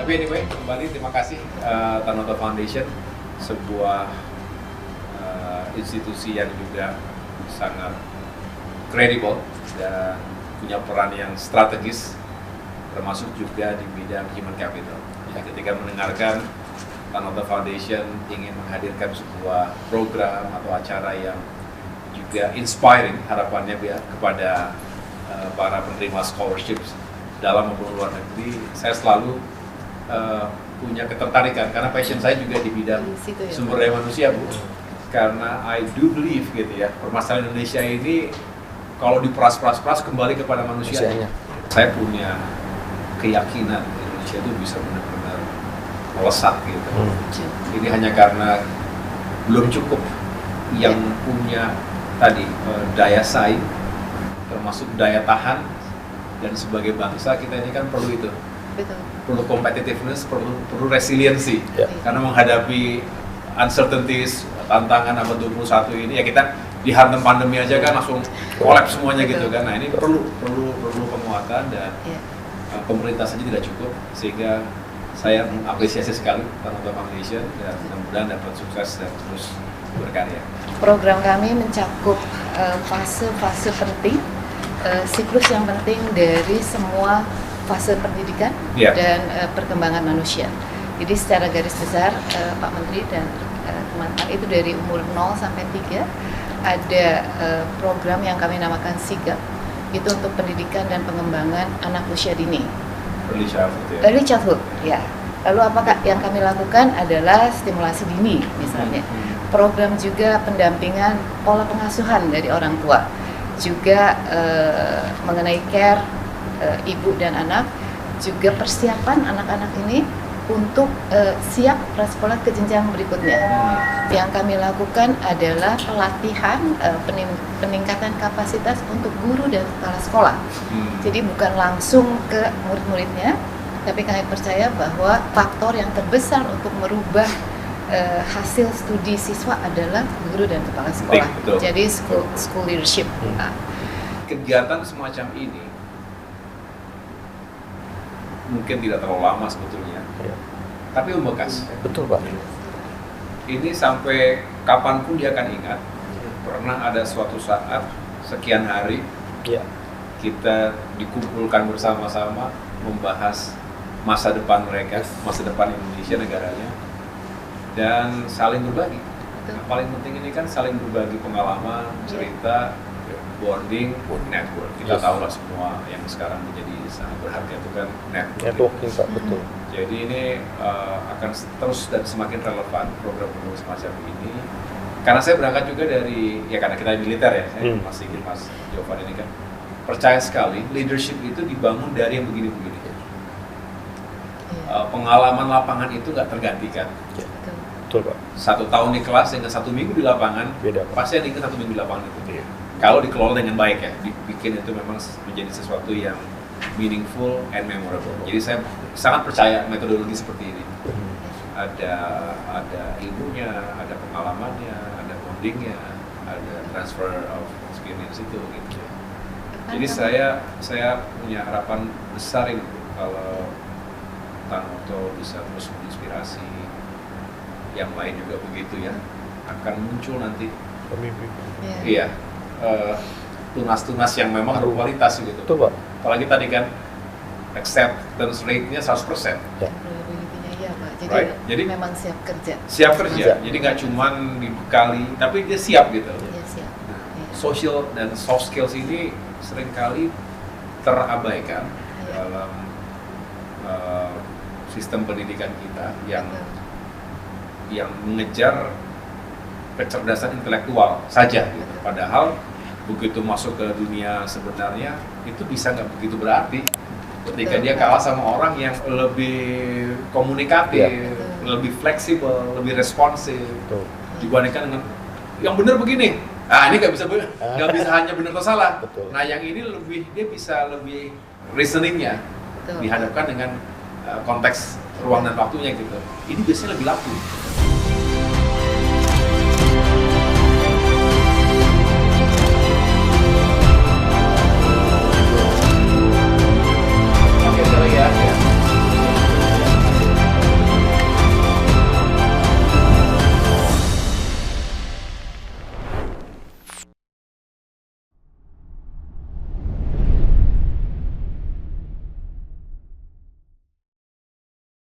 Tapi anyway, kembali terima kasih Tanoto Foundation, sebuah institusi yang juga sangat kredibel dan punya peran yang strategis, termasuk juga di bidang human capital. Jadi ketika mendengarkan Tanoto Foundation ingin menghadirkan sebuah program atau acara yang juga inspiring harapannya kepada para penerima scholarships dalam maupun luar negeri, saya selalu punya ketertarikan karena passion saya juga di bidang sumber daya manusia, Bu. Karena I do believe gitu ya, permasalahan Indonesia ini kalau diperas kembali kepada manusianya. Saya punya keyakinan Indonesia itu bisa benar-benar melesat gitu. Ini hanya karena belum cukup yang punya tadi daya saing, termasuk daya tahan, dan sebagai bangsa kita ini kan perlu itu. Betul. Perlu competitiveness, perlu resiliensi. Karena menghadapi uncertainties, tantangan abad 21 ini ya kita dihantam pandemi aja kan langsung collapse semuanya gitu kan. Nah, ini perlu penguatan dan pemerintah saja tidak cukup, sehingga saya mengapresiasi sekali Tanoto Foundation dan mudah-mudahan dapat sukses dan terus berkarya. Program kami mencakup fase-fase penting, siklus yang penting dari semua fase pendidikan dan perkembangan manusia. Jadi secara garis besar Pak Menteri dan teman-teman itu dari umur 0 sampai 3 ada program yang kami namakan SIGAP, itu untuk pendidikan dan pengembangan anak usia dini. Early childhood, ya. Lalu apakah yang kami lakukan adalah stimulasi dini misalnya. Program juga pendampingan pola pengasuhan dari orang tua. Juga mengenai care ibu dan anak, juga persiapan anak-anak ini untuk siap bersekolah ke jenjang berikutnya. Yang kami lakukan adalah pelatihan peningkatan kapasitas untuk guru dan kepala sekolah. Jadi bukan langsung ke murid-muridnya, tapi kami percaya bahwa faktor yang terbesar untuk merubah hasil studi siswa adalah guru dan kepala sekolah. Jadi school leadership. Kegiatan semacam ini mungkin tidak terlalu lama sebetulnya, tapi membekas. Betul, Pak. Ini sampai kapanpun dia akan ingat. Pernah ada suatu saat sekian hari kita dikumpulkan bersama-sama membahas masa depan mereka, masa depan Indonesia negaranya, dan saling berbagi. Yang paling penting ini kan saling berbagi pengalaman, cerita, bonding, network. Kita tahu lah semua yang sekarang menjadi sangat berharga itu kan networking, Pak, betul. Jadi ini akan terus dan semakin relevan program-program semacam ini. Karena saya berangkat juga dari, ya karena kita militer ya, saya masih Mas Jovan ini kan percaya sekali leadership itu dibangun dari yang begini-begini. Pengalaman lapangan itu nggak tergantikan. Betul, Pak. 1 tahun di kelas dengan 1 minggu di lapangan, beda, pasti yang ikut 1 minggu di lapangan itu. Kalau dikelola dengan baik ya, dibikin itu memang menjadi sesuatu yang meaningful and memorable. Jadi saya sangat percaya metodologi seperti ini. Ada ilmunya, ada pengalamannya, ada bondingnya, ada transfer of experience itu gitu. Jadi saya punya harapan besar ini kalau Tanoto bisa terus menginspirasi yang lain juga begitu ya, akan muncul nanti tunas-tunas yang memang berkualitas gitu. Betul, Pak. Apalagi tadi kan acceptance rate-nya 100%. Iya, Pak. Jadi memang siap kerja. Siap kerja. Jadi nggak cuman dibekali, tapi dia siap gitu. Iya, siap. Social dan soft skills ini seringkali terabaikan dalam sistem pendidikan kita yang mengejar kecerdasan intelektual saja gitu. Padahal begitu masuk ke dunia sebenarnya itu bisa nggak begitu berarti ketika dia kalah sama orang yang lebih komunikatif, lebih fleksibel, lebih responsif dibandingkan dengan yang benar begini. Nah, ini nggak bisa hanya benar atau salah. Nah, yang ini dia bisa lebih reasoningnya dihadapkan dengan konteks ruang dan waktunya gitu. Ini biasanya lebih laku.